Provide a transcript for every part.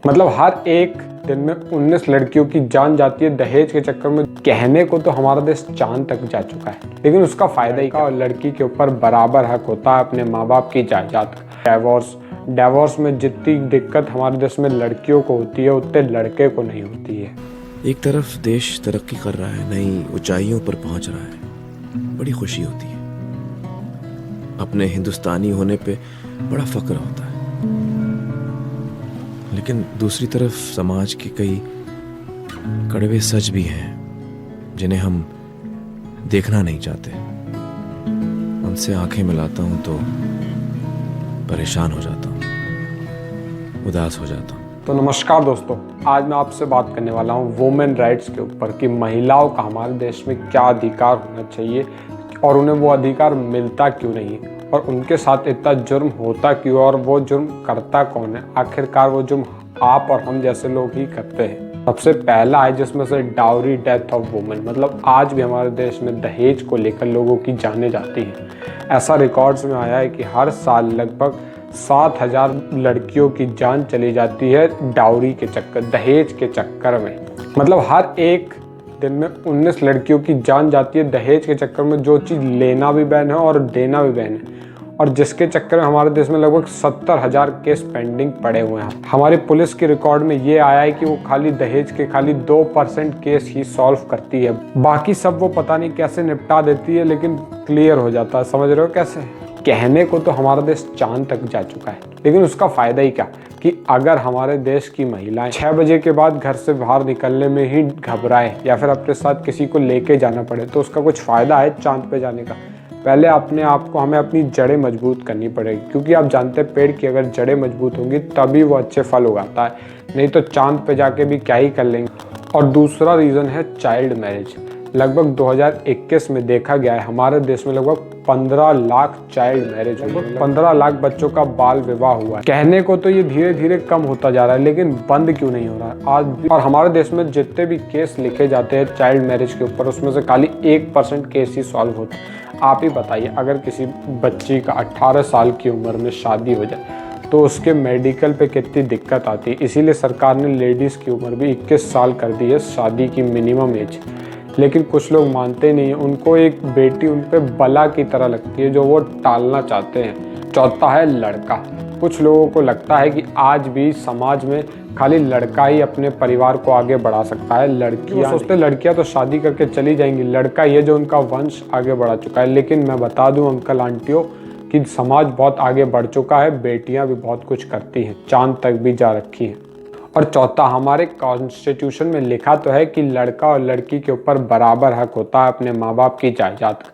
मतलब हर एक दिन में 19 लड़कियों की जान जाती है दहेज के चक्कर में। कहने को तो हमारा देश चांद तक जा चुका है, लेकिन उसका फायदा ही क्या। और लड़की के ऊपर बराबर हक होता है अपने माँ बाप की जायदाद का। डिवोर्स में जितनी दिक्कत हमारे देश में लड़कियों को होती है उतने लड़के को नहीं होती है। एक तरफ देश तरक्की कर रहा है, नई ऊंचाइयों पर पहुंच रहा है, बड़ी खुशी होती है। अपने हिंदुस्तानी होने पे बड़ा फक्र होता है। लेकिन दूसरी तरफ समाज के कई कड़वे सच भी हैं जिन्हें हम देखना नहीं चाहते। उनसे आंखें मिलाता हूं तो परेशान हो जाता हूं, उदास हो जाता हूं। तो नमस्कार दोस्तों, आज मैं आपसे बात करने वाला हूँ वुमेन राइट्स के ऊपर कि महिलाओं का हमारे देश में क्या अधिकार होना चाहिए और उन्हें वो अधिकार मिलता क्यों नहीं, और उनके साथ इतना जुर्म होता क्यों, और वो जुर्म करता कौन है। आखिरकार वो जुर्म आप और हम जैसे लोग ही करते हैं। सबसे पहला है जिसमें से डाउरी डेथ ऑफ वुमेन। मतलब आज भी हमारे देश में दहेज को लेकर लोगों की जाने जाती हैं। ऐसा रिकॉर्ड्स में आया है कि हर साल लगभग 7,000 लड़कियों की जान चली जाती है डाउरी के चक्कर, दहेज के चक्कर में। मतलब हर एक दिन में 19 लड़कियों की जान जाती है दहेज के चक्कर में, जो चीज़ लेना भी बैन है और देना भी बैन है, और जिसके चक्कर में हमारे देश में लगभग 70,000 केस पेंडिंग पड़े हुए हैं। हमारी पुलिस की रिकॉर्ड में ये आया है कि वो खाली दहेज के खाली 2% केस ही सॉल्व करती है, बाकी सब वो पता नहीं कैसे निपटा देती है, लेकिन क्लियर हो जाता है। समझ रहे हो कैसे। कहने को तो हमारा देश चांद तक जा चुका है, लेकिन उसका फायदा ही क्या कि अगर हमारे देश की महिलाएं 6 बजे के बाद घर से बाहर निकलने में ही घबराएं या फिर अपने साथ किसी को लेके जाना पड़े, तो उसका कुछ फायदा है चांद पे जाने का। पहले अपने आप को हमें अपनी जड़ें मजबूत करनी पड़ेगी, क्योंकि आप जानते हैं पेड़ की अगर जड़ें मजबूत होंगी तभी वो अच्छे फल उगाता है, नहीं तो चांद पे जाके भी क्या ही कर लेंगे। और दूसरा रीज़न है चाइल्ड मैरिज। लगभग 2021 में देखा गया है हमारे देश में लगभग 15 लाख चाइल्ड मैरिज, लगभग 15 लाख बच्चों का बाल विवाह हुआ है। कहने को तो ये धीरे धीरे कम होता जा रहा है, लेकिन बंद क्यों नहीं हो रहा है आज भी। और हमारे देश में जितने भी केस लिखे जाते हैं चाइल्ड मैरिज के ऊपर, उसमें से खाली 1% केस ही सॉल्व होते हैं। आप ही बताइए, अगर किसी बच्ची का 18 साल की उम्र में शादी हो जाए तो उसके मेडिकल पे कितनी दिक्कत आती है। इसीलिए सरकार ने लेडीज़ की उम्र भी 21 साल कर दी है शादी की मिनिमम एज। लेकिन कुछ लोग मानते नहीं हैं, उनको एक बेटी उन पे बला की तरह लगती है जो वो टालना चाहते हैं। चौथा है लड़का। कुछ लोगों को लगता है कि आज भी समाज में खाली लड़का ही अपने परिवार को आगे बढ़ा सकता है, लड़कियां सोचते लड़कियां तो शादी करके चली जाएंगी, लड़का ये जो उनका वंश आगे बढ़ा चुका है। लेकिन मैं बता दूं अंकल आंटियों कि समाज बहुत आगे बढ़ चुका है, बेटियां भी बहुत कुछ करती हैं, चांद तक भी जा रखी हैं। और चौथा, हमारे कॉन्स्टिट्यूशन में लिखा तो है कि लड़का और लड़की के ऊपर बराबर हक होता है अपने माँ बाप की जायदाद का,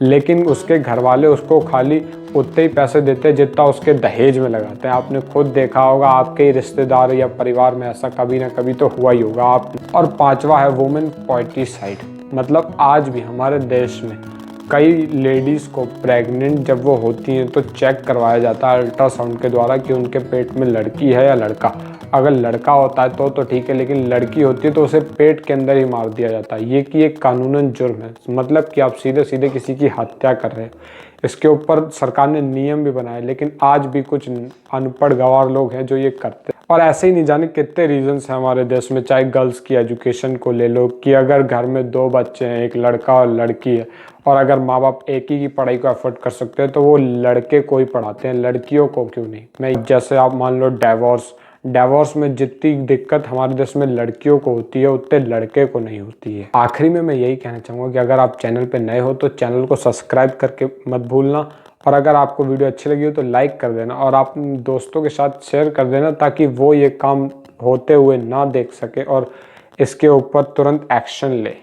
लेकिन उसके घर वाले उसको खाली उतने ही पैसे देते हैं जितना उसके दहेज में लगाते हैं। आपने खुद देखा होगा, आपके ही रिश्तेदार या परिवार में ऐसा कभी ना कभी तो हुआ ही होगा आप। और पांचवा है वुमेन पोइटिसाइड। मतलब आज भी हमारे देश में कई लेडीज़ को प्रेग्नेंट जब वो होती हैं तो चेक करवाया जाता है अल्ट्रासाउंड के द्वारा कि उनके पेट में लड़की है या लड़का। अगर लड़का होता है तो ठीक है, लेकिन लड़की होती है तो उसे पेट के अंदर ही मार दिया जाता है। ये कि एक कानूनन जुर्म है, मतलब कि आप सीधे सीधे किसी की हत्या कर रहे हो। इसके ऊपर सरकार ने नियम भी बनाए, लेकिन आज भी कुछ अनपढ़ गंवार लोग हैं जो ये करते हैं। और ऐसे ही नहीं जाने कितने रीजंस हैं हमारे देश में। चाहे गर्ल्स की एजुकेशन को ले लो कि अगर घर में 2 बच्चे हैं, एक लड़का और लड़की है, और अगर माँ बाप एक ही की पढ़ाई को अफोर्ड कर सकते हैं तो वो लड़के को ही पढ़ाते हैं, लड़कियों को क्यों नहीं। मैं जैसे आप मान लो डिवोर्स में जितनी दिक्कत हमारे देश में लड़कियों को होती है उतने लड़के को नहीं होती है। आखिरी में मैं यही कहना चाहूँगा कि अगर आप चैनल पे नए हो तो चैनल को सब्सक्राइब करके मत भूलना, और अगर आपको वीडियो अच्छी लगी हो तो लाइक कर देना और आप दोस्तों के साथ शेयर कर देना, ताकि वो ये काम होते हुए ना देख सके और इसके ऊपर तुरंत एक्शन ले।